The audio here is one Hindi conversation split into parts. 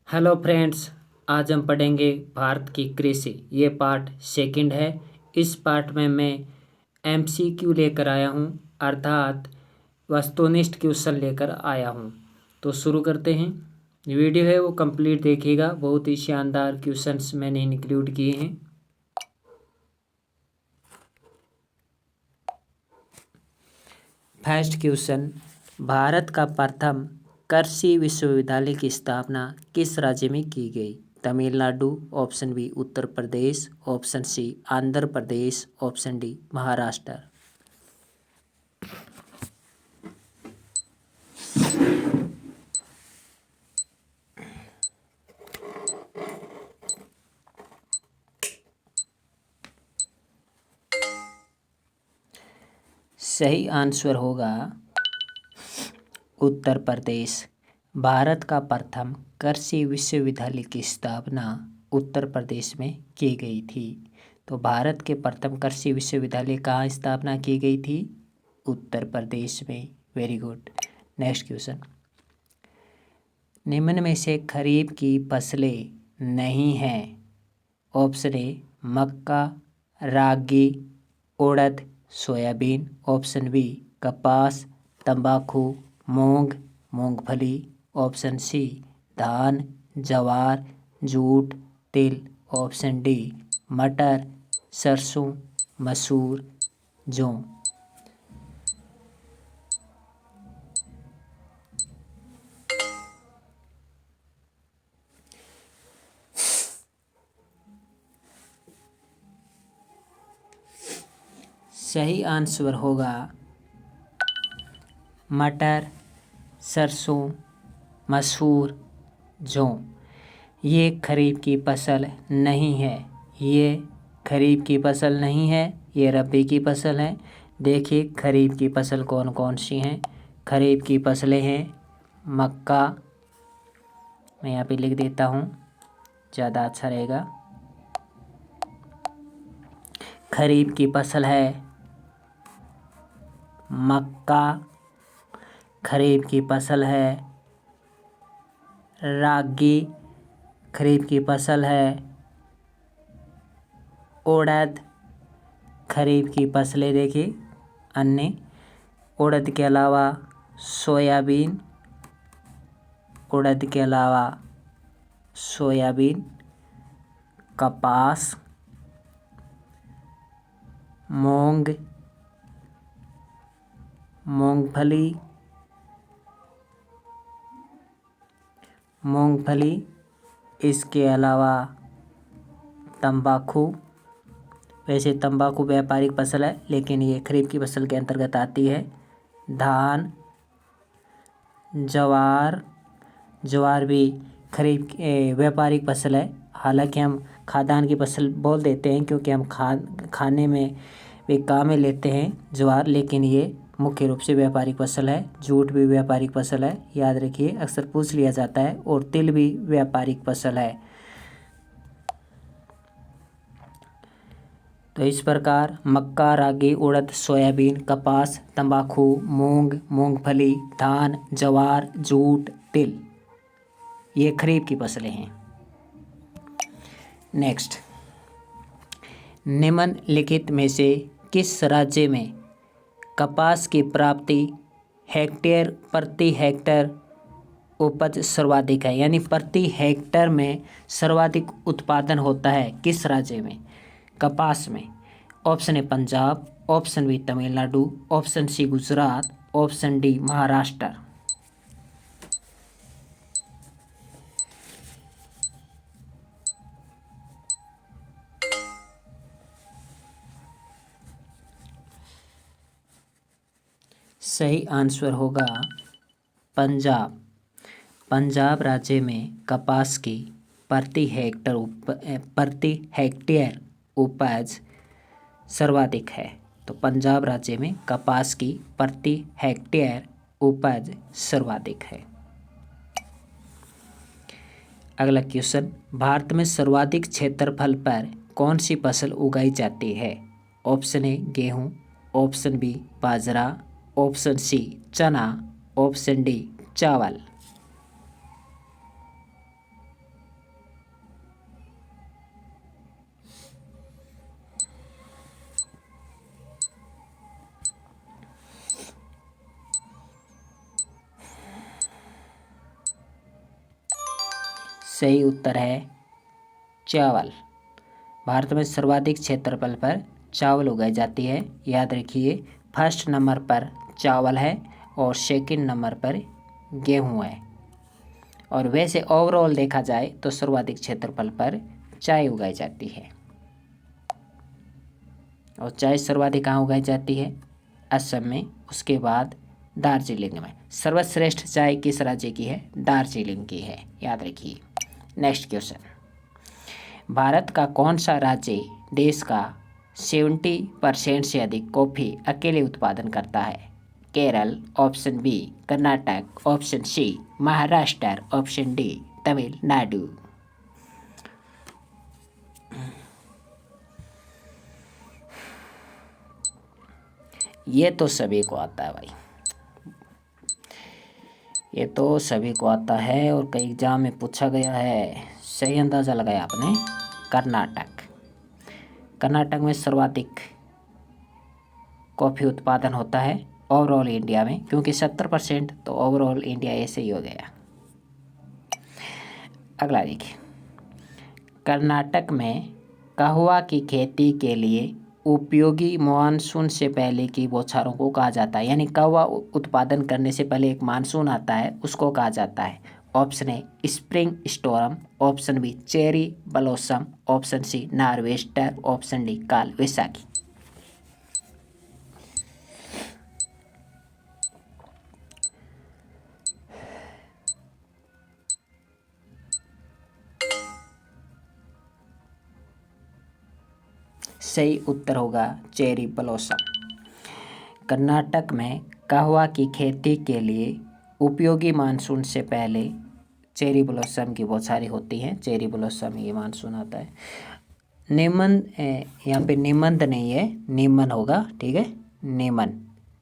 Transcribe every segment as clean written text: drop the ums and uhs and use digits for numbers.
Hello friends. आज हम पढ़ेंगे भारत की कृषि। ये पार्ट सेकंड है। इस पार्ट में मैं एमसीक्यू लेकर आया हूँ, अर्थात वस्तुनिष्ठ क्वेश्चन लेकर आया हूँ। तो शुरू करते हैं। वीडियो है वो कंप्लीट देखिएगा, बहुत ही शानदार क्वेश्चंस मैंने इंक्लूड किए हैं। फर्स्ट क्वेश्चन, भारत का प्रथम कृषि विश्वविद्यालय की स्थापना किस राज्य में की गई? Tamil Nadu, option B Uttar Pradesh, option C Andhra Pradesh, option D Maharashtra. सही आंसर होगा उत्तर प्रदेश। भारत का प्रथम कृषि विश्वविद्यालय की स्थापना उत्तर प्रदेश में की गई थी। तो भारत के प्रथम कृषि विश्वविद्यालय कहाँ स्थापना की गई थी? उत्तर प्रदेश में। Very good. नेक्स्ट क्वेश्चन, निम्न में से खरीफ की फसलें नहीं हैं। ऑप्शन ए मक्का, रागी, उड़द, सोयाबीन, ऑप्शन बी कपास, तंबाकू, मूंग, मूंगफली, ऑप्शन सी धान, जवार, जूट, तिल, ऑप्शन डी मटर, सरसों, मसूर, जौ। सही आंसर होगा मटर, सरसों, मसूर, जौ। ये खरीफ की फसल नहीं है। ये खरीफ की फसल नहीं है, ये रबी की फसल है। देखिए खरीफ की फसल कौन कौन सी हैं। खरीफ की फसलें हैं मक्का, मैं यहाँ पे लिख देता हूँ, ज़्यादा अच्छा रहेगा। खरीफ की फसल है मक्का, खरीफ की फसल है रागी, खरीफ की फसल है उड़द, खरीफ की फसलें देखिए अन्य उड़द के अलावा सोयाबीन, उड़द के अलावा सोयाबीन, कपास, मूंग, मूंगफली, मूंगफली, इसके अलावा तंबाकू। वैसे तंबाकू व्यापारिक फसल है लेकिन ये खरीफ की फसल के अंतर्गत आती है। धान, जवार, ज्वार भी खरीफ व्यापारिक फसल है। हालांकि हम खाद्यान्न की फसल बोल देते हैं क्योंकि हम खाने में भी काम में लेते हैं ज्वार, लेकिन ये मुख्य रूप से व्यापारिक फसल है। जूट भी व्यापारिक फसल है, याद रखिए, अक्सर पूछ लिया जाता है। और तिल भी व्यापारिक फसल है। तो इस प्रकार मक्का, रागी, उड़द, सोयाबीन, कपास, तंबाकू, मूंग, मूंगफली, धान, जवार, जूट, तिल, ये खरीफ की फसलें हैं। नेक्स्ट, निम्नलिखित में से किस राज्य में कपास की प्राप्ति हेक्टेयर प्रति हेक्टेयर उपज सर्वाधिक है? यानी प्रति हेक्टेयर में सर्वाधिक उत्पादन होता है किस राज्य में कपास में? Option A Punjab, option B Tamil Nadu, option C Gujarat, option D Maharashtra. सही आंसर होगा पंजाब। पंजाब राज्य में कपास की प्रति हेक्टेयर उपज सर्वाधिक है। तो पंजाब राज्य में कपास की प्रति हेक्टेयर उपज सर्वाधिक है। अगला क्वेश्चन, भारत में सर्वाधिक क्षेत्रफल पर कौन सी फसल उगाई जाती है? ऑप्शन ए गेहूँ, ऑप्शन बी बाजरा, ऑप्शन सी चना, ऑप्शन डी चावल। सही उत्तर है चावल। भारत में सर्वाधिक क्षेत्रफल पर चावल उगाई जाती है। याद रखिए, फर्स्ट नंबर पर चावल है और सेकंड नंबर पर गेहूं है। और वैसे ओवरऑल देखा जाए तो सर्वाधिक क्षेत्रफल पर चाय उगाई जाती है। और चाय सर्वाधिक कहाँ उगाई जाती है? असम में, उसके बाद दार्जिलिंग में। सर्वश्रेष्ठ चाय किस राज्य की है? दार्जिलिंग की है, याद रखिए। नेक्स्ट क्वेश्चन, भारत का कौन सा राज्य देश का 70% से अधिक कॉफ़ी अकेले उत्पादन करता है? Kerala, option B Karnataka, option C Maharashtra, option D Tamil Nadu. ये तो सभी को आता है भाई, ये तो सभी को आता है और कई एग्जाम में पूछा गया है। सही अंदाज़ा लगाया आपने, कर्नाटक। कर्नाटक में सर्वाधिक कॉफ़ी उत्पादन होता है ओवरऑल इंडिया में, क्योंकि 70% तो ओवरऑल इंडिया ऐसे ही हो गया। अगला देखिए, कर्नाटक में कहवा की खेती के लिए उपयोगी मानसून से पहले की बौछारों को कहा जाता है। यानी कहवा उत्पादन करने से पहले एक मानसून आता है, उसको कहा जाता है। Option A spring storm, option B cherry blossom, option C nor'wester, option D Kal Baisakhi. सही उत्तर होगा चेरी ब्लॉसम। कर्नाटक में कहवा की खेती के लिए उपयोगी मानसून से पहले चेरी ब्लॉसम की बौछारें होती हैं। चेरी ब्लॉसम ये मानसून आता है। नेमन, यहाँ पे नेमंद नहीं है, नेमन होगा, ठीक है, नेमन,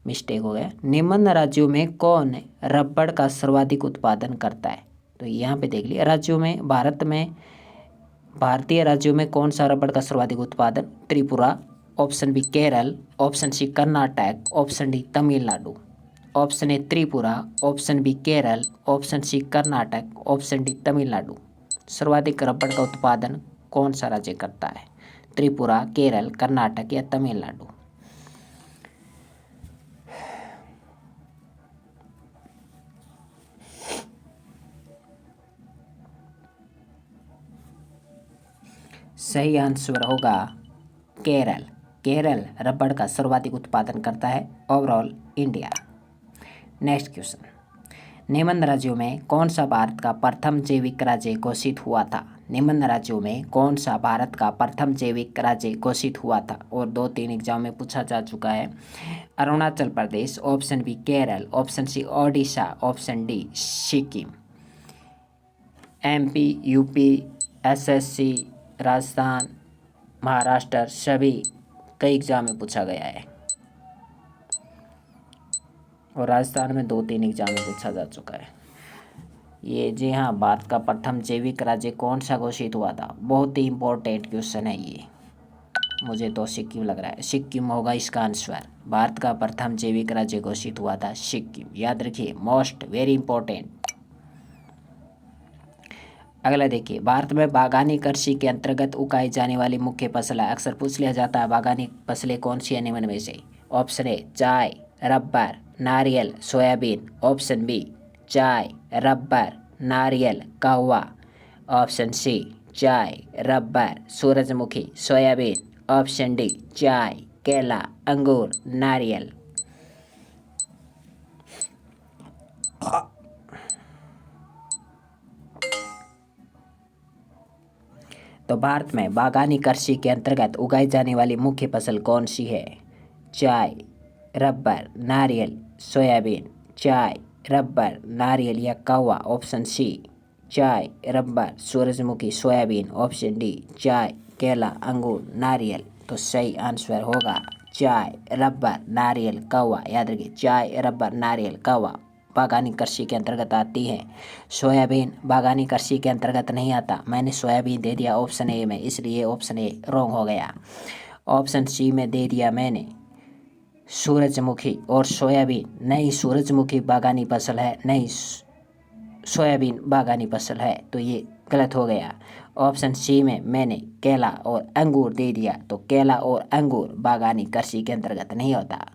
मिस्टेक हो गया। निम्न राज्यों में कौन रबड़ का सर्वाधिक उत्पादन करता है? तो यहाँ पे देख लिया राज्यों में, भारतीय राज्यों में कौन सा रबड़ का सर्वाधिक उत्पादन? Tripura, option B Kerala, option C Karnataka, option D Tamil Nadu. Option A Tripura, option B Kerala, option C Karnataka, option D Tamil Nadu. सर्वाधिक रबड़ का उत्पादन कौन सा राज्य करता है? त्रिपुरा, केरल, कर्नाटक या तमिलनाडु? सही आंसर होगा केरल। केरल रबड़ का सर्वाधिक उत्पादन करता है ओवरऑल इंडिया। नेक्स्ट क्वेश्चन, निम्न राज्यों में कौन सा भारत का प्रथम जैविक राज्य घोषित हुआ था? निम्न राज्यों में कौन सा भारत का प्रथम जैविक राज्य घोषित हुआ था? और 2-3 एग्जाम में पूछा जा चुका है। Arunachal Pradesh, option B Kerala, option C Odisha, option D Sikkim. MP, UP, SSC, Rajasthan, Maharashtra, सभी कई एग्जाम में पूछा गया है। और राजस्थान में 2-3 एग्जाम में पूछा जा चुका है ये। जी हाँ, भारत का प्रथम जैविक राज्य कौन सा घोषित हुआ था? बहुत ही इंपॉर्टेंट क्वेश्चन है ये। मुझे तो सिक्किम लग रहा है, सिक्किम होगा इसका आंसर। भारत का प्रथम जैविक राज्य घोषित हुआ था सिक्किम, याद रखिए, मोस्ट वेरी इंपॉर्टेंट। अगला देखिए, भारत में बागानी कृषि के अंतर्गत उगाई जाने वाली मुख्य फसल है। अक्सर पूछ लिया जाता है बागानी फसलें कौन सी है निम्न में से? ऑप्शन ए चाय, रबर, नारियल, सोयाबीन। ऑप्शन बी चाय, रबर, नारियल, कहवा। ऑप्शन सी चाय, रबर, सूरजमुखी, सोयाबीन। ऑप्शन डी चाय, केला, अंगूर, नारियल। तो भारत में बागानी कृषि के अंतर्गत उगाई जाने वाली मुख्य फसल कौन सी है? चाय, रबर, नारियल, सोयाबीन। चाय, रबर, नारियल या कहवा। ऑप्शन सी चाय, रबर, सूरजमुखी, सोयाबीन। ऑप्शन डी चाय, केला, अंगूर, नारियल। तो सही आंसर होगा चाय, रबर, नारियल, कहवा। याद रखिए, चाय, रबर, नारियल, कहवा बागानी कृषि के अंतर्गत आती है। सोयाबीन बागानी कृषि के अंतर्गत नहीं आता। मैंने सोयाबीन दे दिया ऑप्शन ए में, इसलिए ऑप्शन ए रॉन्ग हो गया। ऑप्शन सी में दे दिया मैंने सूरजमुखी और सोयाबीन। नहीं सूरजमुखी बागानी फसल है, नहीं सोयाबीन बागानी फसल है। तो ये गलत हो गया। ऑप्शन सी में मैंने केला और अंगूर दे दिया, तो केला और अंगूर बागानी कृषि के अंतर्गत नहीं होता।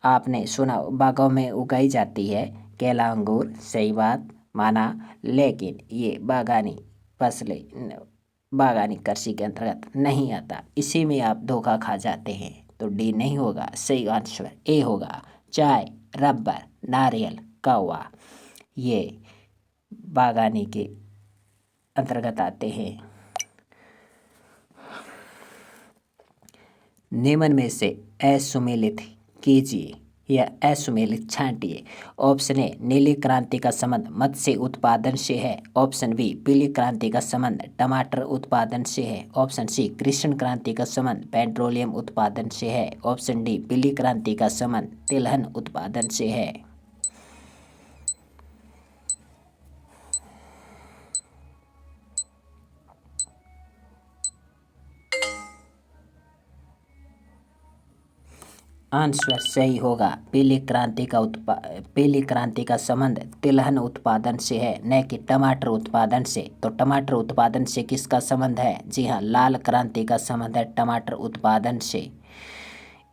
आपने सुना बागों में उगाई जाती है केला अंगूर, सही बात माना, लेकिन ये बागानी फसलें बागानी कृषि के अंतर्गत नहीं आता। इसी में आप धोखा खा जाते हैं। तो डी नहीं होगा, सही आंसर ए होगा। चाय, रबर, नारियल, कौवा ये बागानी के अंतर्गत आते हैं। निम्न में से असुमेलित कीजिए या असुमेलित छांटिए। ऑप्शन ए नीली क्रांति का संबंध मत्स्य उत्पादन से है। ऑप्शन बी पीली क्रांति का संबंध टमाटर उत्पादन से है। ऑप्शन सी कृष्ण क्रांति का संबंध पेट्रोलियम उत्पादन से है। ऑप्शन डी पीली क्रांति का संबंध तिलहन उत्पादन से है। आंसर सही होगा। पीली क्रांति का संबंध तिलहन उत्पादन से है, न कि टमाटर उत्पादन से। तो टमाटर उत्पादन से किसका संबंध है? जी हाँ, लाल क्रांति का संबंध है टमाटर उत्पादन से।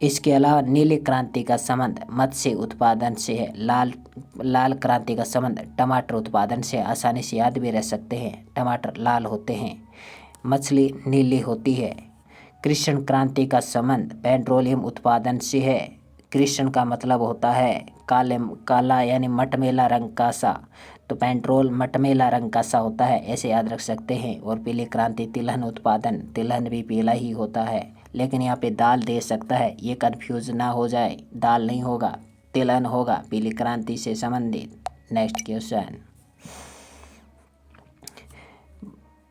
इसके अलावा नीली क्रांति का संबंध मत्स्य उत्पादन से है। लाल क्रांति का संबंध टमाटर उत्पादन से। आसानी से याद भी रह सकते हैं, टमाटर लाल होते हैं, मछली नीली होती है। कृष्ण क्रांति का संबंध पेट्रोलियम उत्पादन से है। कृष्ण का मतलब होता है काला यानी मटमैला रंग का सा, तो पेट्रोल मटमैला रंग का सा होता है, ऐसे याद रख सकते हैं। और पीली क्रांति तिलहन उत्पादन, तिलहन भी पीला ही होता है, लेकिन यहाँ पे दाल दे सकता है, ये कन्फ्यूज ना हो जाए। दाल नहीं होगा, तिलहन होगा पीली क्रांति से संबंधित। नेक्स्ट क्वेश्चन,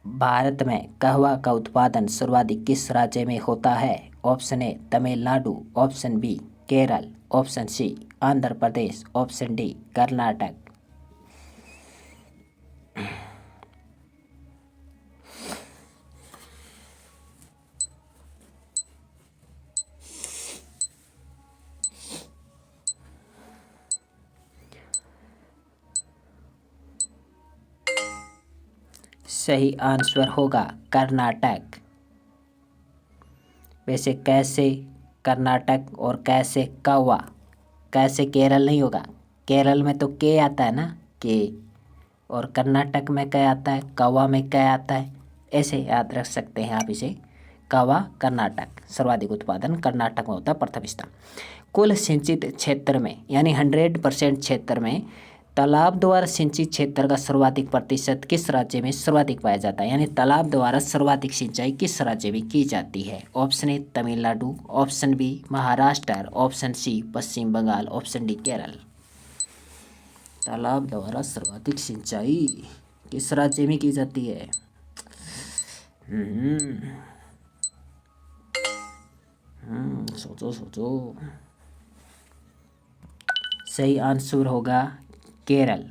भारत में कहवा का उत्पादन सर्वाधिक किस राज्य में होता है? Option A Tamil Nadu, option B Kerala, option C Andhra Pradesh, option D Karnataka. सही आंसर होगा कर्नाटक। वैसे कैसे कर्नाटक और कैसे कौवा, कैसे केरल नहीं होगा, केरल में तो के आता है ना, के, और कर्नाटक में क्या आता है, कौवा में क्या आता है, ऐसे याद रख सकते हैं आप इसे। कौवा कर्नाटक, सर्वाधिक उत्पादन कर्नाटक में होता है, प्रथम स्थान। कुल सिंचित क्षेत्र में यानी 100% क्षेत्र में तालाब द्वारा सिंचित क्षेत्र का सर्वाधिक प्रतिशत किस राज्य में सर्वाधिक पाया जाता है? यानी तालाब द्वारा सर्वाधिक सिंचाई किस राज्य में की जाती है? Option A Tamil Nadu, option B Maharashtra, option C Paschim Bengal, option D Kerala. तालाब द्वारा सर्वाधिक सिंचाई किस राज्य में की जाती है? सोचो सोचो। सही आंसर होगा केरल।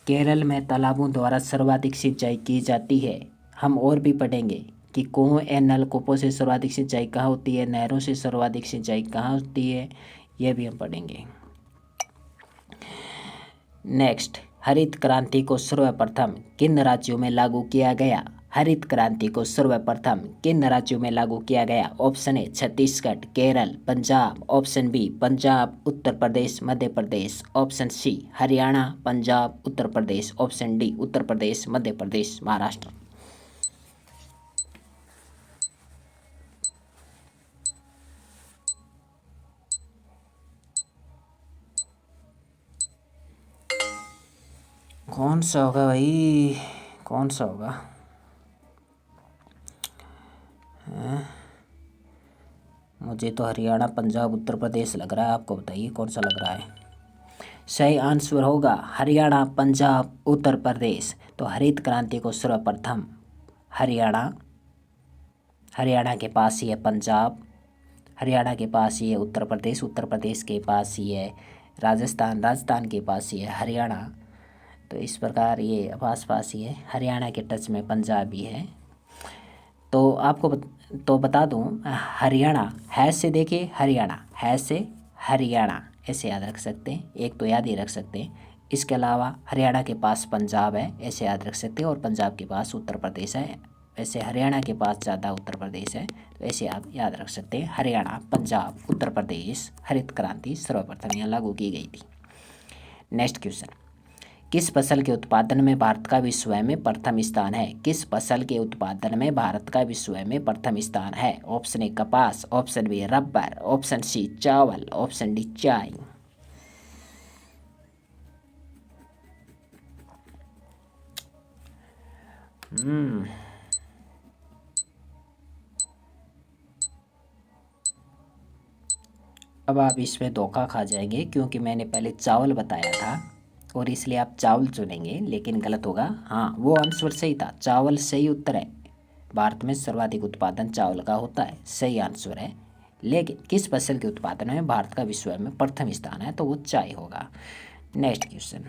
केरल में तालाबों द्वारा सर्वाधिक सिंचाई की जाती है। हम और भी पढ़ेंगे कि कुओं एवं नलकूपों से सर्वाधिक सिंचाई कहाँ होती है, नहरों से सर्वाधिक सिंचाई कहाँ होती है, यह भी हम पढ़ेंगे। नेक्स्ट, हरित क्रांति को सर्वप्रथम किन राज्यों में लागू किया गया? हरित क्रांति को सर्वप्रथम किन राज्यों में लागू किया गया? Option A Chhattisgarh, Kerala, Punjab, option B Punjab, Uttar Pradesh, Madhya Pradesh, option C Haryana, Punjab, Uttar Pradesh, option D Uttar Pradesh, Madhya Pradesh, Maharashtra. कौन सा होगा भाई, कौन सा होगा? मुझे तो हरियाणा, पंजाब, उत्तर प्रदेश लग रहा है, आपको बताइए कौन सा लग रहा है? सही आंसर होगा हरियाणा, पंजाब, उत्तर प्रदेश। तो हरित क्रांति को सर्वप्रथम हरियाणा के पास ही है पंजाब, हरियाणा के पास ही है उत्तर प्रदेश के पास ही है राजस्थान के पास ही है हरियाणा। तो इस प्रकार ये पास पास ही है, हरियाणा के टच में पंजाब भी है। तो आपको तो बता दूं, हरियाणा है से देखिए, हरियाणा है से हरियाणा, ऐसे याद रख सकते हैं, एक तो याद ही रख सकते हैं। इसके अलावा हरियाणा के पास पंजाब है, ऐसे याद रख सकते हैं, और पंजाब के पास उत्तर प्रदेश है। वैसे हरियाणा के पास ज़्यादा उत्तर प्रदेश है, तो ऐसे आप याद रख सकते हैं, हरियाणा, पंजाब, उत्तर प्रदेश। हरित क्रांति सर्वप्रथम यहाँ लागू की गई थी। नेक्स्ट क्वेश्चन, किस फसल के उत्पादन में भारत का विश्व में प्रथम स्थान है? किस फसल के उत्पादन में भारत का विश्व में प्रथम स्थान है? ऑप्शन ए कपास, option B rubber, option C चावल, ऑप्शन डी चाय। अब आप इसमें धोखा खा जाएंगे, क्योंकि मैंने पहले चावल बताया था और इसलिए आप चावल चुनेंगे, लेकिन गलत होगा। हाँ, वो आंसर सही था, चावल सही उत्तर है। भारत में सर्वाधिक उत्पादन चावल का होता है, सही आंसर है। लेकिन किस फसल के उत्पादन में भारत का विश्व में प्रथम स्थान है? तो वो चाय होगा। नेक्स्ट क्वेश्चन,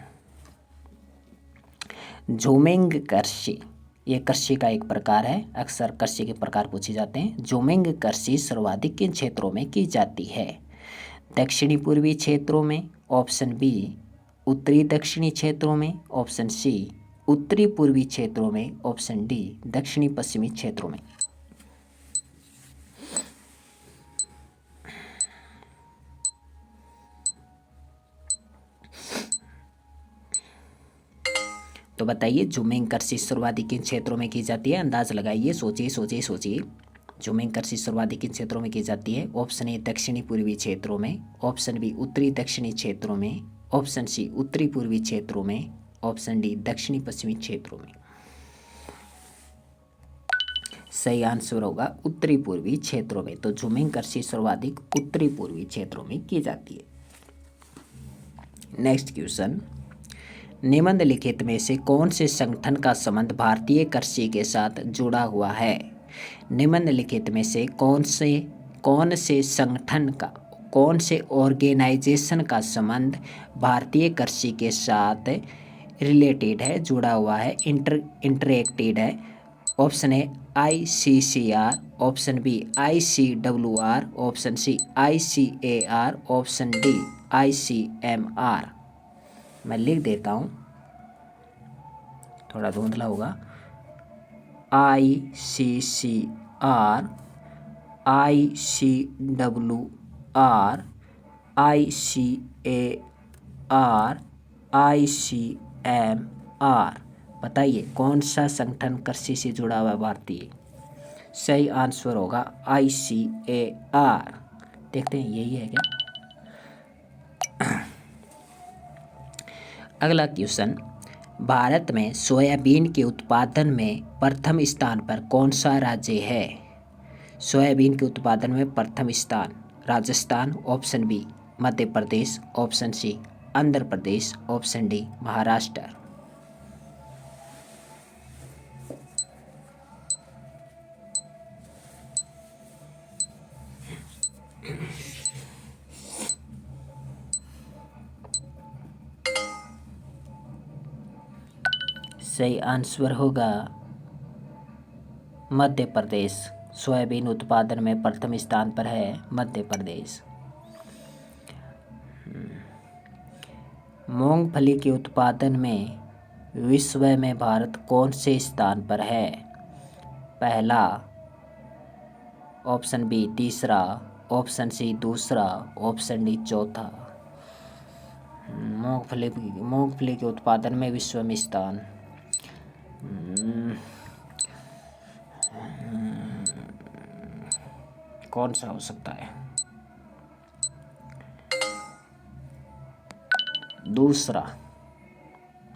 झूमिंग कृषि, ये कृषि का एक प्रकार है। अक्सर कृषि के प्रकार पूछे जाते हैं। झूमिंग कृषि सर्वाधिक किन क्षेत्रों में की जाती है? दक्षिणी पूर्वी क्षेत्रों में, ऑप्शन बी उत्तरी दक्षिणी क्षेत्रों में, ऑप्शन सी उत्तरी पूर्वी क्षेत्रों में, ऑप्शन डी दक्षिणी पश्चिमी क्षेत्रों में। तो बताइए, झूमिंग कृषि सर्वाधिक किन क्षेत्रों में की जाती है? अंदाज लगाइए, सोचिए सोचिए सोचिए। झूमिंग कृषि सर्वाधिक किन क्षेत्रों में की जाती है? ऑप्शन ए दक्षिणी पूर्वी क्षेत्रों में, ऑप्शन बी उत्तरी दक्षिणी क्षेत्रों में, ऑप्शन सी उत्तरी पूर्वी क्षेत्रों में, ऑप्शन डी दक्षिणी पश्चिमी क्षेत्रों में। सही आंसर होगा उत्तरी पूर्वी क्षेत्रों में। तो झूमिंग कृषि सर्वाधिक उत्तरी पूर्वी क्षेत्रों में की जाती है। नेक्स्ट क्वेश्चन, निम्नलिखित में से कौन से संगठन का संबंध भारतीय कृषि के साथ जुड़ा हुआ है? निम्नलिखित में से कौन से संगठन का, कौन से ऑर्गेनाइजेशन का संबंध भारतीय कृषि के साथ रिलेटेड है, जुड़ा हुआ है, इंटरेक्टेड है? Option A ICCR, option B ICWR, option C ICAR, option D ICMR। मैं लिख देता हूँ, थोड़ा धुंधला होगा। ICCR, ICWR, ICAR, ICMR। बताइए कौन सा संगठन कृषि से जुड़ा हुआ है भारतीय? सही आंसर होगा ICAR। देखते हैं यही है क्या? अगला क्वेश्चन, भारत में सोयाबीन के उत्पादन में प्रथम स्थान पर कौन सा राज्य है? सोयाबीन के उत्पादन में प्रथम स्थान Rajasthan, option B Madhya Pradesh, option C Andhra Pradesh, option D Maharashtra. सही आंसर होगा मध्य प्रदेश। सोयाबीन उत्पादन में प्रथम स्थान पर है मध्य प्रदेश। मूंगफली के उत्पादन में विश्व में भारत कौन से स्थान पर है? पहला, ऑप्शन बी तीसरा, ऑप्शन सी दूसरा, ऑप्शन डी चौथा। मूंगफली के उत्पादन में विश्व में स्थान, कौन सा हो सकता है? दूसरा,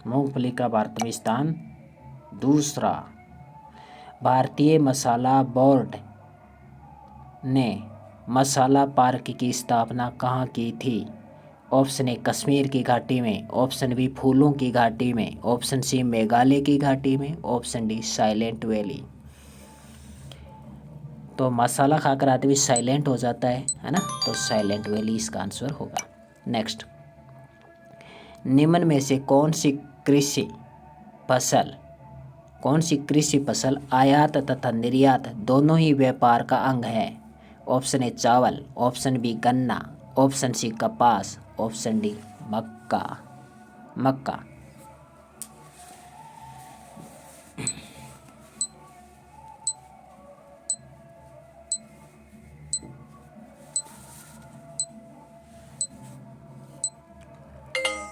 मूंगफली का भारत में स्थान दूसरा। भारतीय मसाला बोर्ड ने मसाला पार्क की स्थापना कहाँ की थी? ऑप्शन ए कश्मीर की घाटी में, ऑप्शन बी फूलों की घाटी में, ऑप्शन सी मेघालय की घाटी में, ऑप्शन डी साइलेंट वैली। तो मसाला खाकर आदमी साइलेंट हो जाता है ना? तो साइलेंट वैली इसका आंसर होगा। नेक्स्ट, निम्न में से कौन सी कृषि फसल आयात तथा निर्यात दोनों ही व्यापार का अंग है? ऑप्शन ए चावल, ऑप्शन बी गन्ना, ऑप्शन सी कपास, ऑप्शन डी मक्का। मक्का।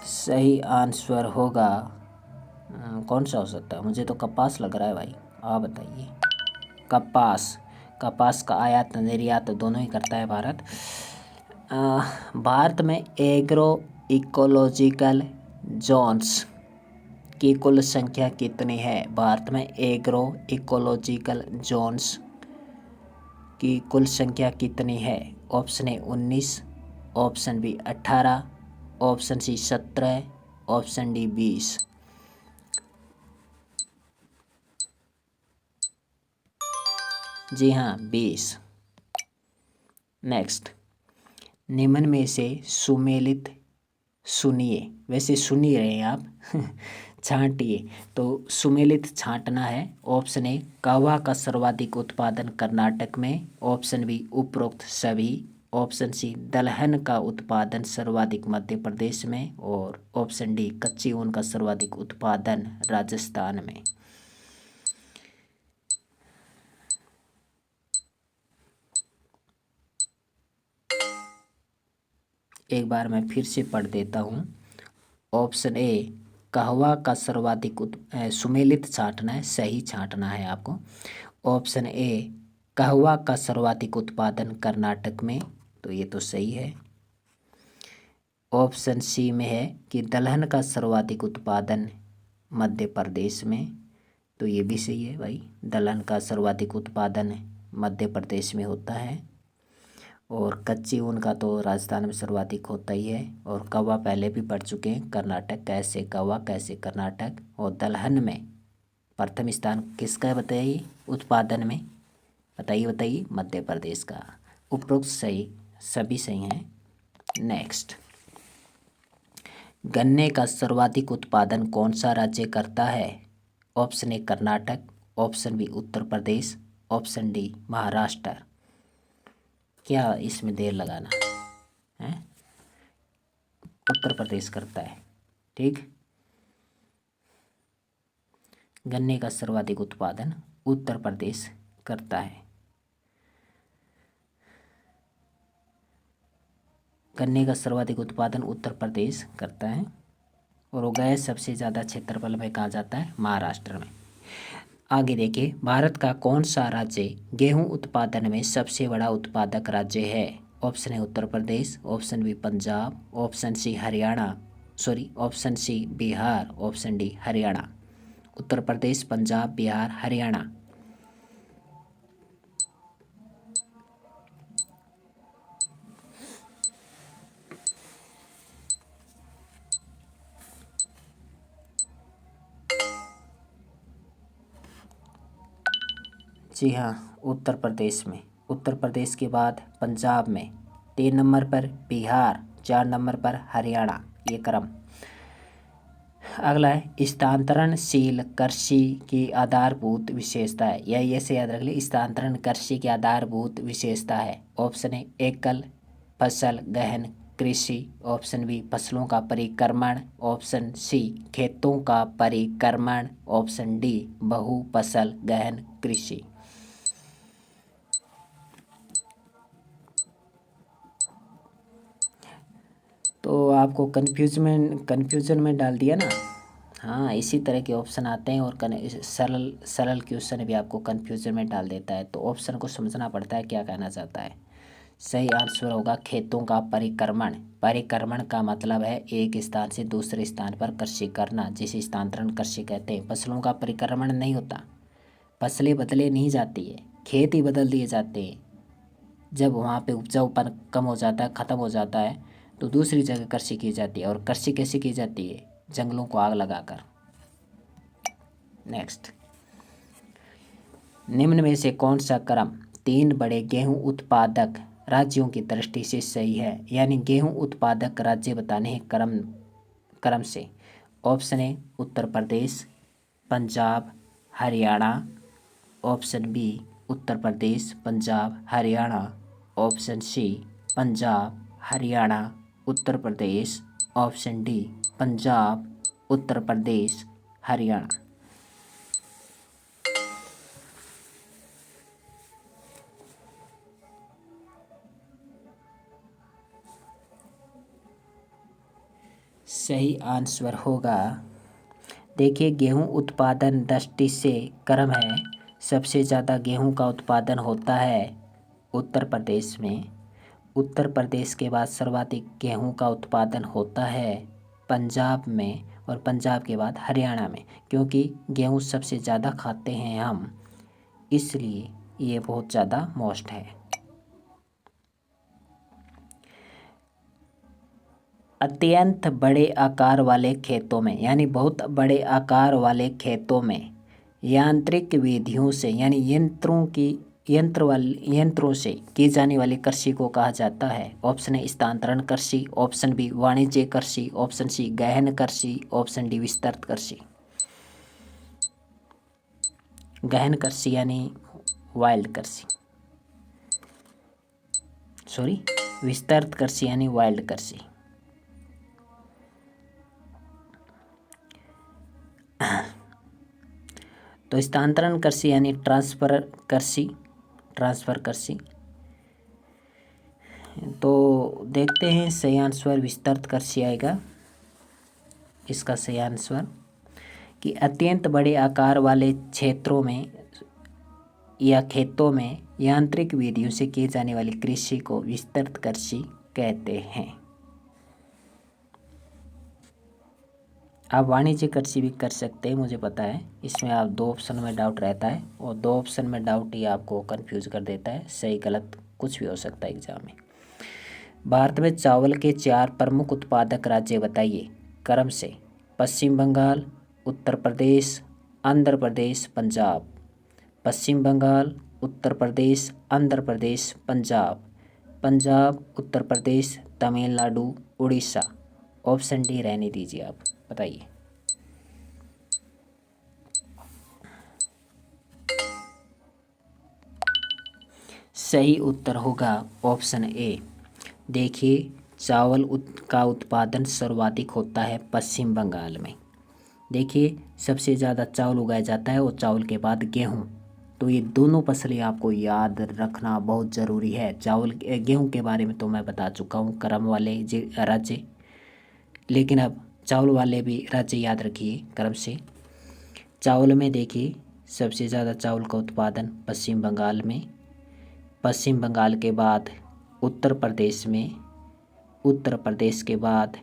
सही आंसर होगा कौन सा हो सकता है? मुझे तो कपास लग रहा है भाई, आप बताइए। कपास। कपास का आयात निर्यात दोनों ही करता है भारत। भारत में एग्रो इकोलॉजिकल जोन्स की कुल संख्या कितनी है? भारत में एग्रो इकोलॉजिकल जोन्स की कुल संख्या कितनी है? Option A 19, option B 18, option C 17, option D 20। जी हाँ, 20। नेक्स्ट, निम्न में से सुमेलित सुनिए, वैसे सुन ही रहे हैं आप छांटिए। तो सुमेलित छांटना है। ऑप्शन ए कहवा का सर्वाधिक उत्पादन कर्नाटक में, ऑप्शन बी उपरोक्त सभी, ऑप्शन सी दलहन का उत्पादन सर्वाधिक मध्य प्रदेश में, और ऑप्शन डी कच्ची ऊन का सर्वाधिक उत्पादन राजस्थान में। एक बार मैं फिर से पढ़ देता हूँ। ऑप्शन ए कहवा का सर्वाधिक सुमेलित छांटना है, सही छांटना है आपको। ऑप्शन ए कहवा का सर्वाधिक उत्पादन कर्नाटक में, तो ये तो सही है। ऑप्शन सी में है कि दलहन का सर्वाधिक उत्पादन मध्य प्रदेश में, तो ये भी सही है भाई, दलहन का सर्वाधिक उत्पादन मध्य प्रदेश में होता है। और कच्ची ऊन का तो राजस्थान में सर्वाधिक होता ही है। और कौवा पहले भी पढ़ चुके हैं, कर्नाटक कैसे कौवा कैसे कर्नाटक। और दलहन में प्रथम स्थान किसका है बताइए उत्पादन में? बताइए बताइए, मध्य प्रदेश का। उपरोक्त सही, सभी सही हैं। नेक्स्ट, गन्ने का सर्वाधिक उत्पादन कौन सा राज्य करता है? Option A Karnataka, option B Uttar Pradesh, option D Maharashtra. क्या इसमें देर लगाना है? उत्तर प्रदेश करता है, ठीक। गन्ने का सर्वाधिक उत्पादन उत्तर प्रदेश करता है। गन्ने का सर्वाधिक उत्पादन उत्तर प्रदेश करता है। और वो गैस सबसे ज़्यादा क्षेत्रफल में कहाँ जाता है? महाराष्ट्र में। आगे देखिए, भारत का कौन सा राज्य गेहूं उत्पादन में सबसे बड़ा उत्पादक राज्य है? ऑप्शन है Uttar Pradesh, option B Punjab, option C Haryana, option C Bihar, option D Haryana. Uttar Pradesh, Punjab, Bihar, Haryana. जी हाँ, उत्तर प्रदेश में। उत्तर प्रदेश के बाद पंजाब में, 3 नंबर पर बिहार, 4 नंबर पर हरियाणा, ये क्रम। अगला है स्थानांतरणशील कृषि की आधारभूत विशेषता है, या ऐसे याद रख ली, स्थानांतरण कृषि की आधारभूत विशेषता है। ऑप्शन ए एकल फसल गहन कृषि, ऑप्शन बी फसलों का परिक्रमण, ऑप्शन सी खेतों का परिक्रमण, ऑप्शन डी बहु फसल गहन कृषि। तो आपको कन्फ्यूजन में डाल दिया ना। हाँ, इसी तरह के ऑप्शन आते हैं और सरल सरल क्वेश्चन भी आपको कन्फ्यूजन में डाल देता है। तो ऑप्शन को समझना पड़ता है क्या कहना चाहता है। सही आंसर होगा खेतों का परिक्रमण। परिक्रमण का मतलब है एक स्थान से दूसरे स्थान पर कृषि करना, जिसे स्थानांतरण कृषि कहते हैं। फसलों का परिक्रमण नहीं होता, फसलें बदले नहीं जाती है, खेत ही बदल दिए जाते हैं। जब वहाँ पे उपजाऊपन कम हो जाता है, ख़त्म हो जाता है, तो दूसरी जगह कृषि की जाती है। और कृषि कैसे की जाती है? जंगलों को आग लगाकर। नेक्स्ट, निम्न में से कौन सा क्रम 3 बड़े गेहूं उत्पादक राज्यों की दृष्टि से सही है? यानी गेहूं उत्पादक राज्य बताने हैं क्रम से। Option A Uttar Pradesh, Punjab, Haryana, option B Uttar Pradesh, Punjab, Haryana, option C Punjab, Haryana, Uttar Pradesh, option D Punjab, Uttar Pradesh, Haryana. सही आंसर होगा, देखिए गेहूं उत्पादन दृष्टि से क्रम है। सबसे ज़्यादा गेहूं का उत्पादन होता है उत्तर प्रदेश में। उत्तर प्रदेश के बाद सर्वाधिक गेहूं का उत्पादन होता है पंजाब में, और पंजाब के बाद हरियाणा में, क्योंकि गेहूं सबसे ज़्यादा खाते हैं हम, इसलिए ये बहुत ज़्यादा मोस्ट है। अत्यंत बड़े आकार वाले खेतों में, यानी बहुत बड़े आकार वाले खेतों में यांत्रिक विधियों से, यानी यंत्रों से की जाने वाली कृषि को कहा जाता है। ऑप्शन ए स्थानांतरण कृषि, ऑप्शन बी वाणिज्य कृषि, ऑप्शन सी गहन कृषि, ऑप्शन डी विस्तृत कृषि। गहन कृषि यानी वाइल्ड कृषि, सॉरी, विस्तृत कृषि यानी वाइल्ड कृषि। तो स्थानांतरण कृषि यानी ट्रांसफर कृषि। तो देखते हैं सही आंसर विस्तृत कृषि आएगा इसका सही आंसर, कि अत्यंत बड़े आकार वाले क्षेत्रों में या खेतों में यांत्रिक विधियों से की जाने वाली कृषि को विस्तृत कृषि कहते हैं। आप वाणिज्य कृषि भी कर सकते हैं, मुझे पता है। इसमें आप 2 ऑप्शन में डाउट रहता है, और 2 ऑप्शन में डाउट ही आपको कंफ्यूज कर देता है। सही गलत कुछ भी हो सकता है एग्जाम में। भारत में चावल के 4 प्रमुख उत्पादक राज्य बताइए क्रम से। पश्चिम बंगाल, उत्तर प्रदेश, आंध्र प्रदेश, पंजाब। पश्चिम बंगाल, उत्तर प्रदेश, आंध्र प्रदेश, पंजाब। पंजाब, उत्तर प्रदेश, तमिलनाडु, उड़ीसा। ऑप्शन डी रहने दीजिए, आप बताइए। सही उत्तर होगा ऑप्शन ए। देखिए चावल का उत्पादन सर्वाधिक होता है पश्चिम बंगाल में। देखिए सबसे ज़्यादा चावल उगाया जाता है, और चावल के बाद गेहूं। तो ये दोनों फसलें आपको याद रखना बहुत ज़रूरी है। गेहूं के बारे में तो मैं बता चुका हूँ, क्रम वाले राज्य, लेकिन अब चावल वाले भी राज्य याद रखिए क्रम से। चावल में देखिए सबसे ज़्यादा चावल का उत्पादन पश्चिम बंगाल में, पश्चिम बंगाल के बाद उत्तर प्रदेश में, उत्तर प्रदेश के बाद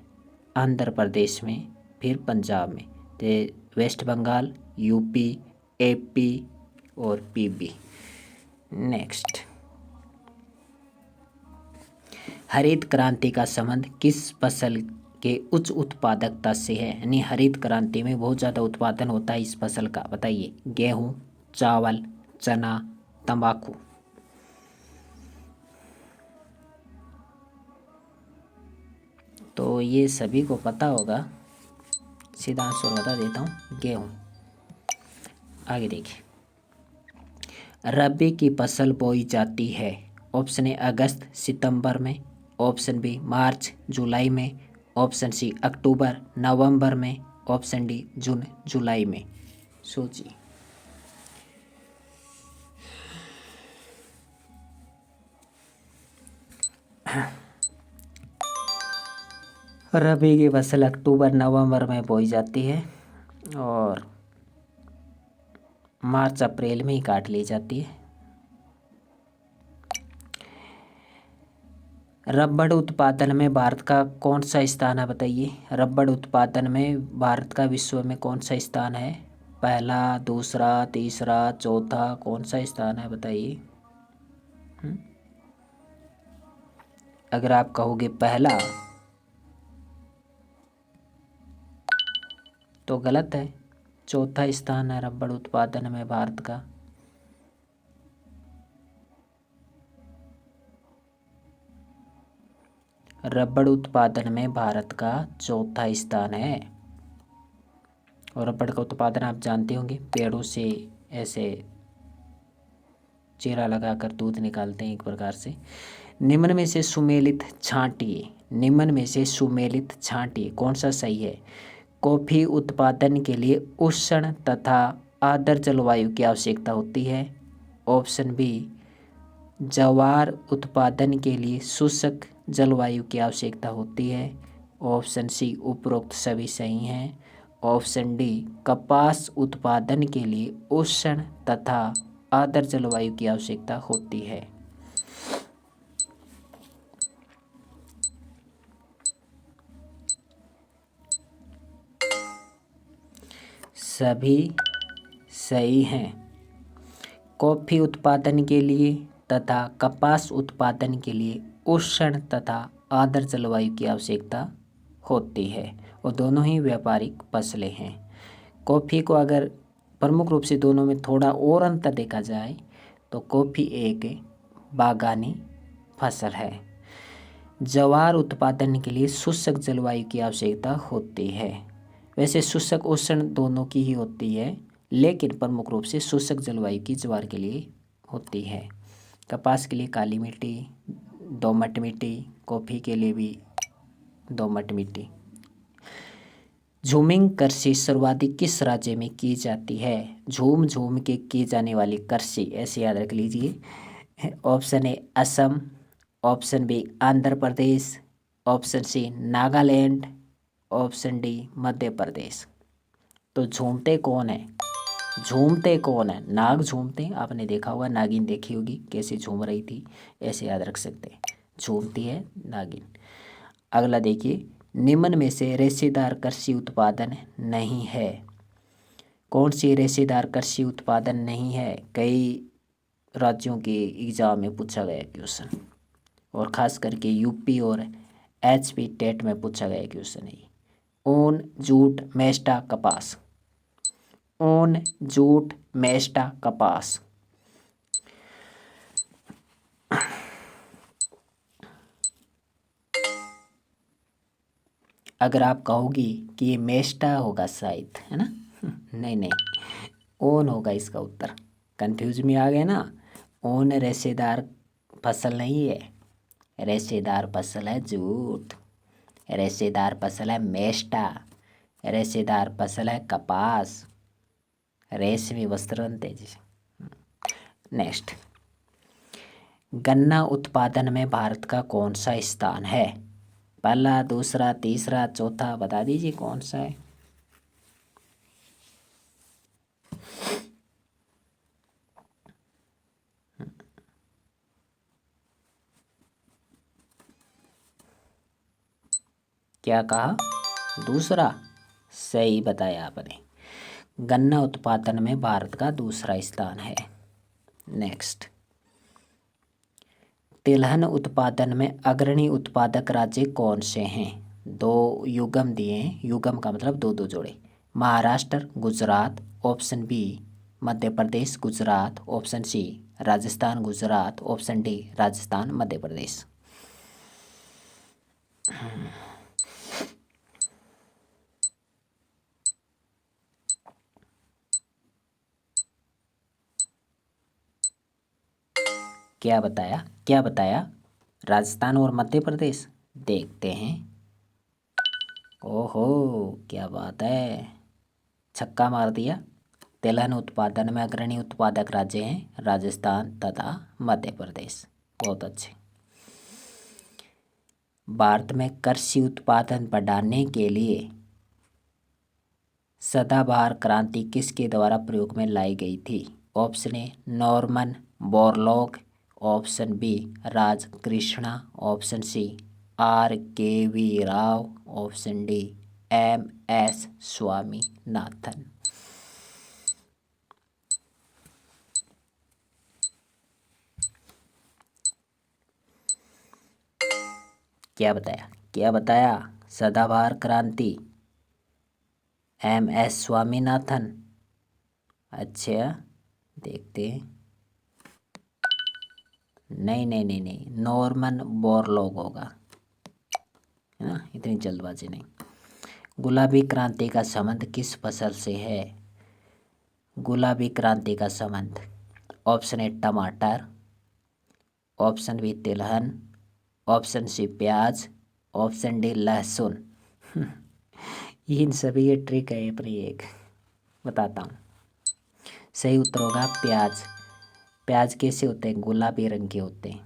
आंध्र प्रदेश में, फिर पंजाब में। तो वेस्ट बंगाल, यूपी, एपी और पीबी। नेक्स्ट, हरित क्रांति का संबंध किस फसल के उच्च उत्पादकता से है? यानी हरित क्रांति में बहुत ज़्यादा उत्पादन होता है इस फसल का, बताइए। गेहूं, चावल, चना, तंबाकू। तो ये सभी को पता होगा, सीधा आंसर बता देता हूँ, गेहूं। आगे देखिए, रबी की फसल बोई जाती है। ऑप्शन ए अगस्त सितंबर में, ऑप्शन बी मार्च जुलाई में, ऑप्शन सी अक्टूबर नवंबर में, ऑप्शन डी जून जुलाई में। सोचिए। रबी की फसल अक्टूबर नवंबर में बोई जाती है, और मार्च अप्रैल में ही काट ली जाती है। रबड़ उत्पादन में भारत का कौन सा स्थान है, बताइए। रबड़ उत्पादन में भारत का विश्व में कौन सा स्थान है? पहला, दूसरा, तीसरा, चौथा, कौन सा स्थान है, बताइए। अगर आप कहोगे पहला तो गलत है, चौथा स्थान है रबड़ उत्पादन में भारत का। रबड़ उत्पादन में भारत का चौथा स्थान है। और रबड़ का उत्पादन आप जानते होंगे, पेड़ों से ऐसे चीरा लगाकर दूध निकालते हैं एक प्रकार से। निम्न में से सुमेलित छांटिए, निम्न में से सुमेलित छांटिए कौन सा सही है? कॉफ़ी उत्पादन के लिए उष्ण तथा आर्द्र जलवायु की आवश्यकता होती है। ऑप्शन बी, ज्वार उत्पादन के लिए शुष्क जलवायु की आवश्यकता होती है। ऑप्शन सी, उपरोक्त सभी सही हैं। ऑप्शन डी, कपास उत्पादन के लिए उष्ण तथा आर्द्र जलवायु की आवश्यकता होती है। सभी सही हैं। कॉफ़ी उत्पादन के लिए तथा कपास उत्पादन के लिए उष्ण तथा आर्द्र जलवायु की आवश्यकता होती है और दोनों ही व्यापारिक फसलें हैं। कॉफ़ी को अगर प्रमुख रूप से दोनों में थोड़ा और अंतर देखा जाए तो कॉफ़ी एक बागानी फसल है। ज्वार उत्पादन के लिए शुष्क जलवायु की आवश्यकता होती है। वैसे शुष्क उष्ण दोनों की ही होती है, लेकिन प्रमुख रूप से शुष्क जलवायु की ज्वार के लिए होती है। कपास के लिए काली मिट्टी, दोमट मिट्टी, कॉफ़ी के लिए भी दोमट मिट्टी। झूमिंग कृषि सर्वाधिक किस राज्य में की जाती है? झूम झूम के की जाने वाली कृषि, ऐसे याद रख लीजिए। Option A Assam, option B Andhra Pradesh, option C Nagaland, option D Madhya Pradesh. तो झूमते कौन है? झूमते कौन है? नाग झूमते, आपने देखा होगा, नागिन देखी होगी कैसे झूम रही थी, ऐसे याद रख सकते हैं। झूमती है नागिन। अगला देखिए, निम्न में से रेशेदार कृषि उत्पादन नहीं है। कौन सी रेशेदार कृषि उत्पादन नहीं है? कई राज्यों के एग्जाम में पूछा गया क्वेश्चन, और ख़ास करके यूपी और एचपी टेट में पूछा गया क्वेश्चन है। ऊन, जूट, मेस्टा, कपास। ऊन, जूट, मेस्टा, कपास। अगर आप कहोगी कि ये मेस्टा होगा शायद, है ना? नहीं नहीं, ओन होगा इसका उत्तर। कंफ्यूज में आ गए ना? ओन रेशेदार फसल नहीं है, रेशेदार फसल है जूट, रेशेदार फसल है मेस्टा, रेशेदार फसल है कपास, रेशमी वस्त्र बनते हैं जिसे। नेक्स्ट, गन्ना उत्पादन में भारत का कौन सा स्थान है? पहला, दूसरा, तीसरा, चौथा, बता दीजिए कौन सा है। क्या कहा? दूसरा? सही बताया आपने, गन्ना उत्पादन में भारत का दूसरा स्थान है। नेक्स्ट, तिलहन उत्पादन में अग्रणी उत्पादक राज्य कौन से हैं? दो युगम दिए हैं, युगम का मतलब दो दो जोड़े। Maharashtra, Gujarat, option B Madhya Pradesh, Gujarat, option C Rajasthan, Gujarat, option D Rajasthan, Madhya Pradesh. क्या बताया? क्या बताया? राजस्थान और मध्य प्रदेश। देखते हैं। ओहो, क्या बात है, छक्का मार दिया। तिलहन उत्पादन में अग्रणी उत्पादक राज्य हैं राजस्थान तथा मध्य प्रदेश। बहुत अच्छे। भारत में कृषि उत्पादन बढ़ाने के लिए सदाबहार क्रांति किसके द्वारा प्रयोग में लाई गई थी? Option A Norman Borlaug, option B Raj Krishna, option C R.K.V. Rao, option D M.S. Swaminathan. क्या बताया? क्या बताया? सदाबहार क्रांति M.S. स्वामीनाथन। अच्छा, देखते हैं। नहीं नहीं नहीं नहीं, नॉर्मन बोरलॉग होगा, है ना? इतनी जल्दबाजी नहीं। गुलाबी क्रांति का संबंध किस फसल से है? गुलाबी क्रांति का संबंध, ऑप्शन ए टमाटर, ऑप्शन बी तिलहन, ऑप्शन सी प्याज, ऑप्शन डी लहसुन। ये इन सभी ये ट्रिक है अपनी एक, बताता हूँ। सही उत्तर होगा प्याज। प्याज कैसे होते हैं? गुलाबी रंग के होते हैं।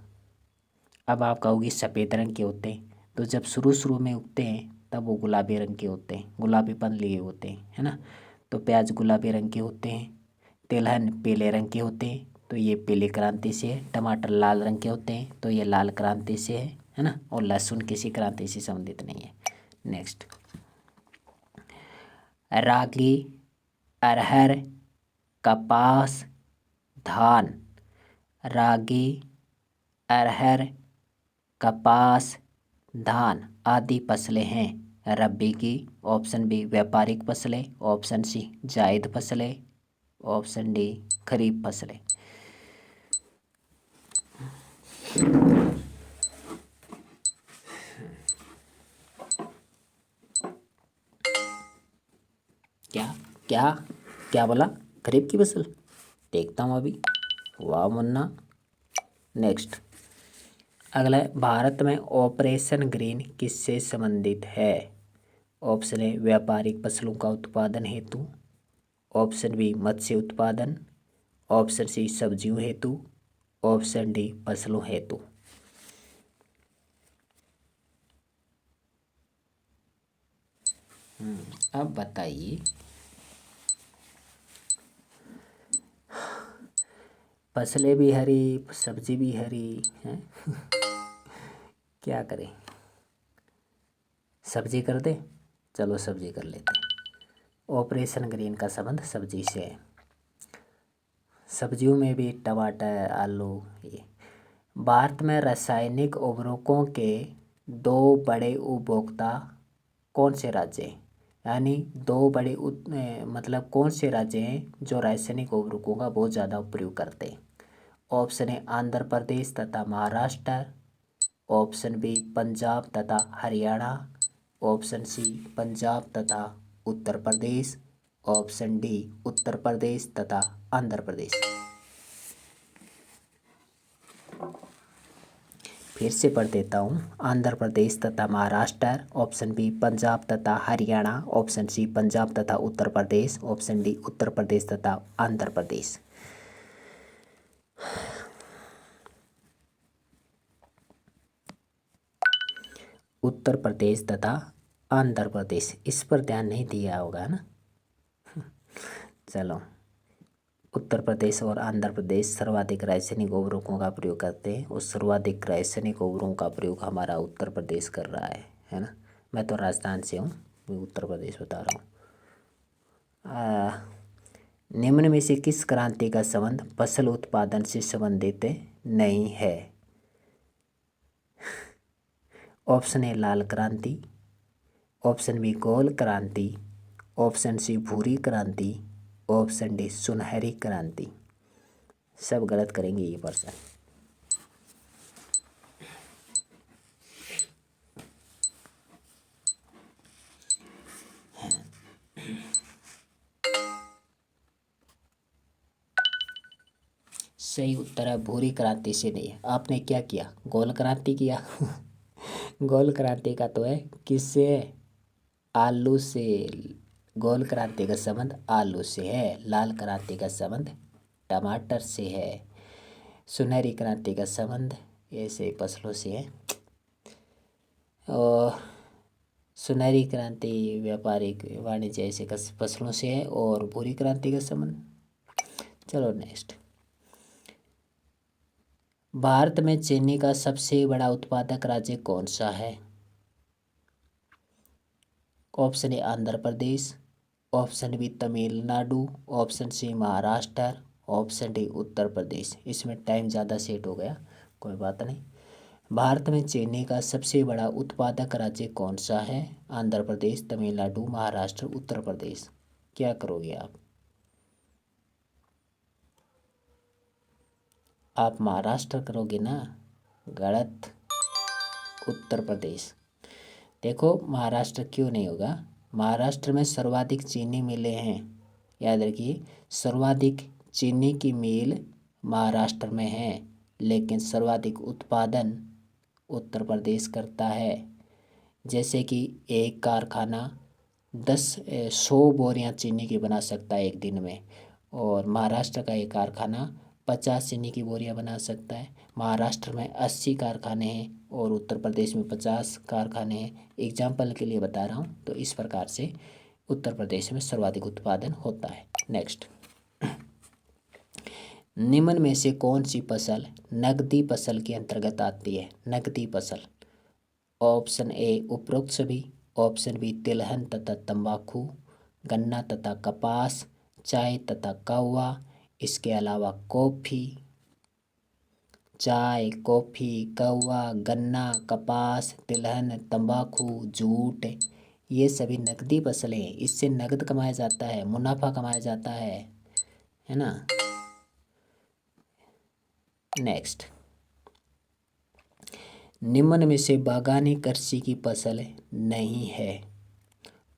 अब आप कहोगे सफ़ेद रंग के होते हैं, तो जब शुरू शुरू में उगते हैं तब वो गुलाबी रंग के होते हैं, गुलाबीपन लिए होते हैं, है ना। तो प्याज गुलाबी रंग के होते हैं। तिलहन पीले रंग के होते हैं, तो ये पीले क्रांति से है। टमाटर लाल रंग के होते हैं, तो ये लाल क्रांति से है ना। और लहसुन किसी क्रांति से संबंधित नहीं है। नेक्स्ट, रागी, अरहर, कपास, धान। रागी, अरहर, कपास, धान आदि फसलें हैं रबी की। ऑप्शन बी व्यापारिक फसलें, ऑप्शन सी जायद फसलें, ऑप्शन डी खरीफ फसलें। क्या क्या क्या बोला? खरीफ की फसल? देखता हूँ अभी। वाह मुन्ना। नेक्स्ट, अगला है, भारत में ऑपरेशन ग्रीन किससे संबंधित है? ऑप्शन ए व्यापारिक फसलों का उत्पादन हेतु, ऑप्शन बी मत्स्य उत्पादन, ऑप्शन सी सब्जियों हेतु, ऑप्शन डी फसलों हेतु। अब बताइए। फसलें भी हरी, सब्जी भी हरी हैं। क्या करें? सब्जी कर दे? चलो सब्जी कर लेते हैं। ऑपरेशन ग्रीन का संबंध सब्जी से है। सब्जियों में भी टमाटर, आलू। ये भारत में रासायनिक उर्वरकों के दो बड़े उपभोक्ता कौन से राज्य हैं? यानी दो बड़े मतलब कौन से राज्य हैं जो रासायनिक उर्वरकों का बहुत ज़्यादा प्रयोग करते हैं? ऑप्शन है आंध्र प्रदेश तथा महाराष्ट्र, ऑप्शन बी पंजाब तथा हरियाणा, ऑप्शन सी पंजाब तथा उत्तर प्रदेश, ऑप्शन डी उत्तर प्रदेश तथा आंध्र प्रदेश। फिर से पढ़ देता हूँ। आंध्र प्रदेश तथा महाराष्ट्र, ऑप्शन बी पंजाब तथा हरियाणा, ऑप्शन सी पंजाब तथा उत्तर प्रदेश, ऑप्शन डी उत्तर प्रदेश तथा आंध्र प्रदेश। उत्तर प्रदेश तथा आंध्र प्रदेश, इस पर ध्यान नहीं दिया होगा ना। चलो, उत्तर प्रदेश और आंध्र प्रदेश सर्वाधिक रासायनिक उर्वरकों का प्रयोग करते हैं, और सर्वाधिक रासायनिक उर्वरकों का प्रयोग हमारा उत्तर प्रदेश कर रहा है ना। मैं तो राजस्थान से हूँ, मैं उत्तर प्रदेश बता रहा हूँ। निम्न में से किस क्रांति का संबंध फसल उत्पादन से संबंधित नहीं है? ऑप्शन ए लाल क्रांति, ऑप्शन बी गोल क्रांति, ऑप्शन सी भूरी क्रांति, ऑप्शन डी सुनहरी क्रांति। सब गलत करेंगे ये पर्सन। सही उत्तर है भूरी क्रांति से नहीं। आपने क्या किया? गोल क्रांति किया। गोल क्रांति का तो है किससे है? आलू से। गोल क्रांति का संबंध आलू से है। लाल क्रांति का संबंध टमाटर से है। सुनहरी क्रांति का संबंध ऐसे फसलों से है। और सुनहरी क्रांति व्यापारिक वाणिज्य ऐसे फसलों से है, और भूरी क्रांति का संबंध। चलो नेक्स्ट, भारत में चीनी का सबसे बड़ा उत्पादक राज्य कौन सा है? Option A Andhra Pradesh, option B Tamil Nadu, option C Maharashtra, option D Uttar Pradesh. इसमें टाइम ज़्यादा सेट हो गया, कोई बात नहीं। भारत में चीनी का सबसे बड़ा उत्पादक राज्य कौन सा है? आंध्र प्रदेश, तमिलनाडु, महाराष्ट्र, उत्तर प्रदेश। क्या करोगे आप? आप महाराष्ट्र करोगे ना? गलत, उत्तर प्रदेश। देखो महाराष्ट्र क्यों नहीं होगा? महाराष्ट्र में सर्वाधिक चीनी मिलें हैं, याद रखिए। सर्वाधिक चीनी की मिल महाराष्ट्र में है, लेकिन सर्वाधिक उत्पादन उत्तर प्रदेश करता है। जैसे कि एक कारखाना 100 बोरियां चीनी की बना सकता है एक दिन में। और महाराष्ट्र का एक कारखाना 50 चीनी की बोरियां बना सकता है। महाराष्ट्र में 80 कारखाने हैं और उत्तर प्रदेश में 50 कारखाने हैं। एग्जाम्पल के लिए बता रहा हूँ। तो इस प्रकार से उत्तर प्रदेश में सर्वाधिक उत्पादन होता है। नेक्स्ट, निम्न में से कौन सी फसल नकदी फसल के अंतर्गत आती है? नकदी फसल। ऑप्शन ए उपरोक्त सभी, ऑप्शन बी तिलहन तथा तंबाकू, गन्ना तथा कपास, चाय तथा कहवा, इसके अलावा कॉफ़ी। चाय, कॉफ़ी, कहवा, गन्ना, कपास, तिलहन, तंबाकू, जूट, ये सभी नकदी फसलें हैं। इससे नकद कमाया जाता है, मुनाफा कमाया जाता है ना। नेक्स्ट, निम्न में से बागानी कृषि की फसल नहीं है।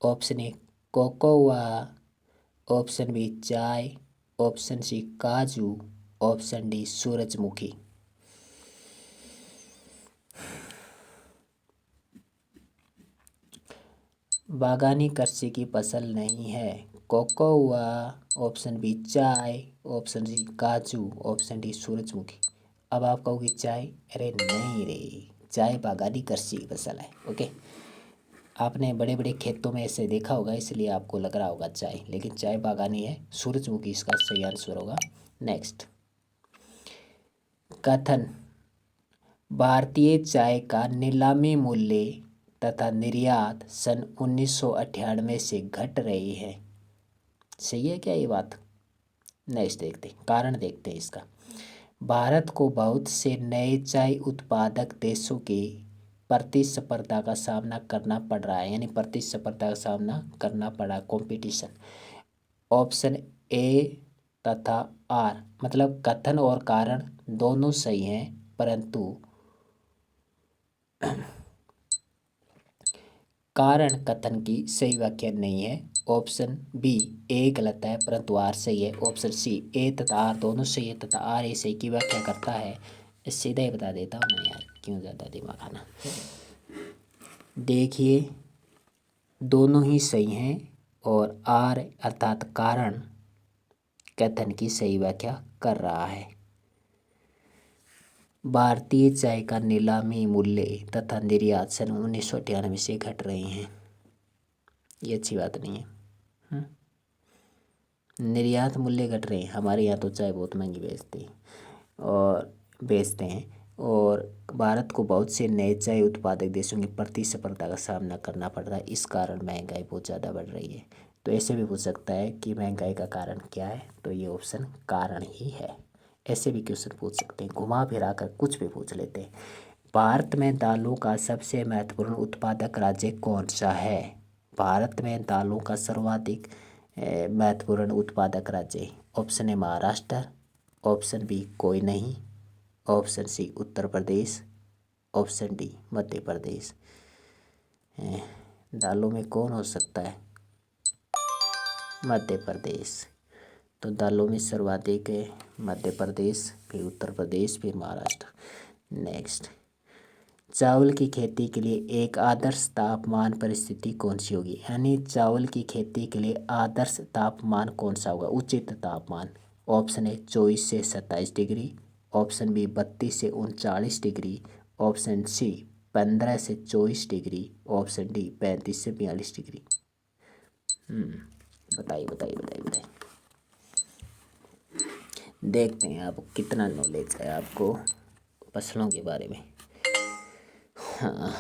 Option A cocoa, option B चाय, ऑप्शन सी काजू, ऑप्शन डी सूरजमुखी। बागानी कृषि की फसल नहीं है। कोकोआ, ऑप्शन बी चाय, ऑप्शन सी काजू, ऑप्शन डी सूरजमुखी। अब आप कहोगे चाय, अरे नहीं रे, चाय बागानी कृषि की फसल है। ओके, आपने बड़े बड़े खेतों में ऐसे देखा होगा इसलिए आपको लग रहा होगा चाय, लेकिन चाय बागानी है। सूरजमुखी इसका सही आंसर होगा। नेक्स्ट, कथन भारतीय चाय का नीलामी मूल्य तथा निर्यात सन 1998 से घट रही है, सही है क्या ये बात? नेक्स्ट देखते हैं, कारण देखते हैं इसका। भारत को बहुत से नए चाय उत्पादक देशों की प्रतिस्पर्धा का सामना करना पड़ रहा है, यानी प्रतिस्पर्धा का सामना करना पड़ा, कंपटीशन। ऑप्शन ए तथा आर, मतलब कथन और कारण दोनों सही हैं, परंतु कारण कथन की सही व्याख्या नहीं है। ऑप्शन बी ए गलत है परंतु आर सही है। ऑप्शन सी ए तथा आर दोनों सही है तथा आर ए सही की व्याख्या करता है। सीधा ही बता देता हूँ मैं यार, क्यों ज़्यादा दिमाग खाना। देखिए, दोनों ही सही हैं और आर अर्थात कारण कथन की सही व्याख्या कर रहा है। भारतीय चाय का नीलामी मूल्य तथा निर्यात सन 1998 से घट रहे हैं, ये अच्छी बात नहीं है। निर्यात मूल्य घट रहे हैं, हमारे यहाँ तो चाय बहुत महंगी बेचते हैं और भारत को बहुत से नए चाय उत्पादक देशों की प्रतिस्पर्धा का सामना करना पड़ रहा है, इस कारण महंगाई बहुत ज़्यादा बढ़ रही है। तो ऐसे भी पूछ सकता है कि महंगाई का कारण क्या है, तो ये ऑप्शन कारण ही है। ऐसे भी क्वेश्चन पूछ सकते हैं, घुमा फिरा कर कुछ भी पूछ लेते हैं। भारत में दालों का सबसे महत्वपूर्ण उत्पादक राज्य कौन सा है? भारत में दालों का सर्वाधिक महत्वपूर्ण उत्पादक राज्य। Option A Maharashtra, option B कोई नहीं, option C Uttar Pradesh, option D Madhya Pradesh. दालों में कौन हो सकता है? मध्य प्रदेश। तो दालों में सर्वाधिक है मध्य प्रदेश, फिर उत्तर प्रदेश, फिर महाराष्ट्र। नेक्स्ट, चावल की खेती के लिए एक आदर्श तापमान परिस्थिति कौन सी होगी? यानी चावल की खेती के लिए आदर्श तापमान कौन सा होगा, उचित तापमान? ऑप्शन ए 24 से 27 डिग्री, ऑप्शन बी 32 से 39 डिग्री, ऑप्शन सी 15 से 24 डिग्री, ऑप्शन डी 35 से 42 डिग्री। बताइए बताइए बताइए बताइए। देखते हैं आप कितना नॉलेज है आपको फसलों के बारे में। हाँ,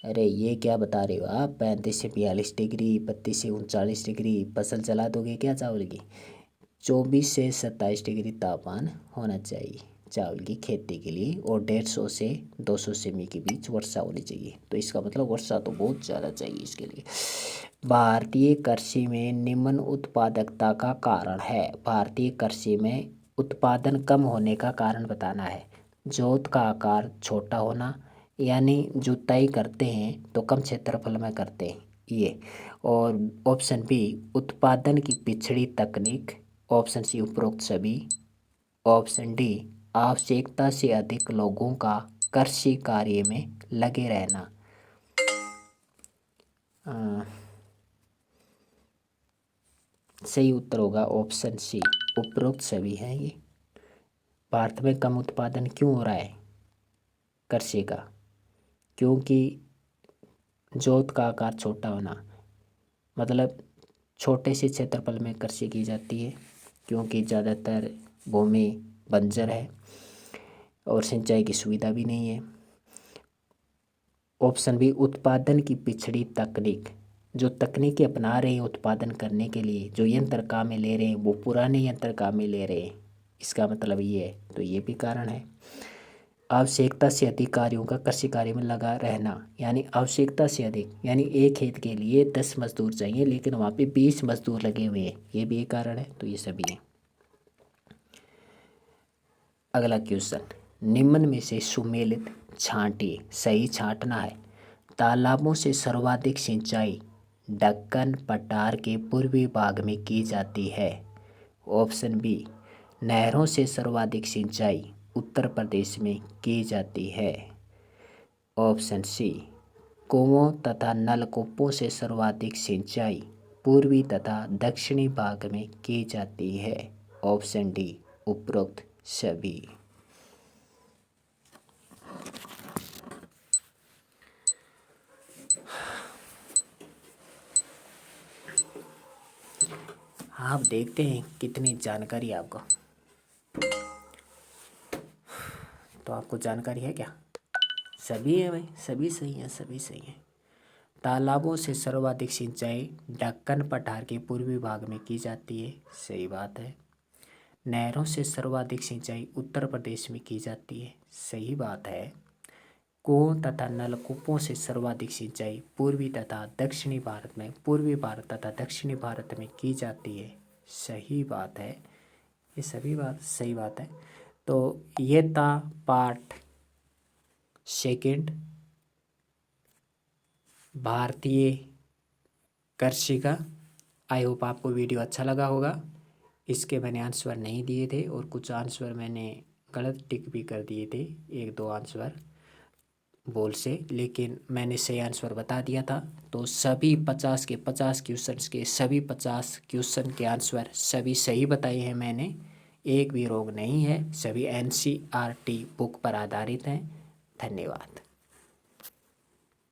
अरे ये क्या बता रहे हो आप? 35 से 42 डिग्री, 32 से 39 डिग्री, फसल जला दोगे क्या चावल की? 24 से 27 डिग्री तापमान होना चाहिए चावल की खेती के लिए और 150 से 200 सेमी के बीच वर्षा होनी चाहिए। तो इसका मतलब वर्षा तो बहुत ज़्यादा चाहिए इसके लिए। भारतीय कृषि में निम्न उत्पादकता का कारण है। भारतीय कृषि में उत्पादन कम होने का कारण बताना है। जोत का आकार छोटा होना, यानी जुताई करते हैं तो कम क्षेत्रफल में करते हैं ये। और ऑप्शन बी उत्पादन की पिछड़ी तकनीक, ऑप्शन सी उपरोक्त सभी, ऑप्शन डी आवश्यकता से अधिक लोगों का कृषि कार्य में लगे रहना। सही उत्तर होगा ऑप्शन सी, उपरोक्त सभी हैं ये। भारत में कम उत्पादन क्यों हो रहा है कृषि का? क्योंकि जोत का आकार छोटा होना, मतलब छोटे से क्षेत्रफल में कृषि की जाती है, क्योंकि ज़्यादातर भूमि बंजर है और सिंचाई की सुविधा भी नहीं है। ऑप्शन बी, उत्पादन की पिछड़ी तकनीक, जो तकनीकें अपना रहे हैं उत्पादन करने के लिए, जो यंत्र काम में ले रहे हैं वो पुराने यंत्र काम में ले रहे हैं, इसका मतलब ये है, तो ये भी कारण है। आवश्यकता से अधिक कार्यों का कृषि कार्य में लगा रहना, यानी आवश्यकता से अधिक, यानी एक खेत के लिए 10 मजदूर चाहिए लेकिन वहाँ पे 20 मजदूर लगे हुए हैं, ये भी एक कारण है, तो ये सभी है। अगला क्वेश्चन, निम्न में से सुमेलित छांटिए, सही छांटना है। तालाबों से सर्वाधिक सिंचाई दक्कन पठार के पूर्वी भाग में की जाती है। ऑप्शन बी, नहरों से सर्वाधिक सिंचाई उत्तर प्रदेश में की जाती है। ऑप्शन सी, कुओं तथा नलकूपों से सर्वाधिक सिंचाई पूर्वी तथा दक्षिणी भाग में की जाती है। ऑप्शन डी, उपरोक्त सभी। आप देखते हैं कितनी जानकारी है आपको। तो आपको जानकारी है क्या? सभी है भाई, सभी सही है, सभी सही है। तालाबों से सर्वाधिक सिंचाई दक्कन पठार के पूर्वी भाग में की जाती है, सही बात है। नहरों से सर्वाधिक सिंचाई उत्तर प्रदेश में की जाती है, सही बात है। कुओं तथा नलकूपों से सर्वाधिक सिंचाई पूर्वी तथा दक्षिणी भारत में, पूर्वी भारत तथा दक्षिणी भारत में की जाती है, सही बात है। ये सभी बात सही बात है। तो ये था पार्ट सेकंड, भारतीय कृषि का। आई होप आपको वीडियो अच्छा लगा होगा। इसके मैंने आंसर नहीं दिए थे और कुछ आंसर मैंने गलत टिक भी कर दिए थे, 1-2 आंसर बोल से, लेकिन मैंने सही आंसर बता दिया था। तो सभी 50 के 50 क्वेश्चन के सभी 50 क्वेश्चन के आंसर सभी सही बताए हैं मैंने, एक भी रोग नहीं है। सभी NCERT बुक पर आधारित हैं। धन्यवाद।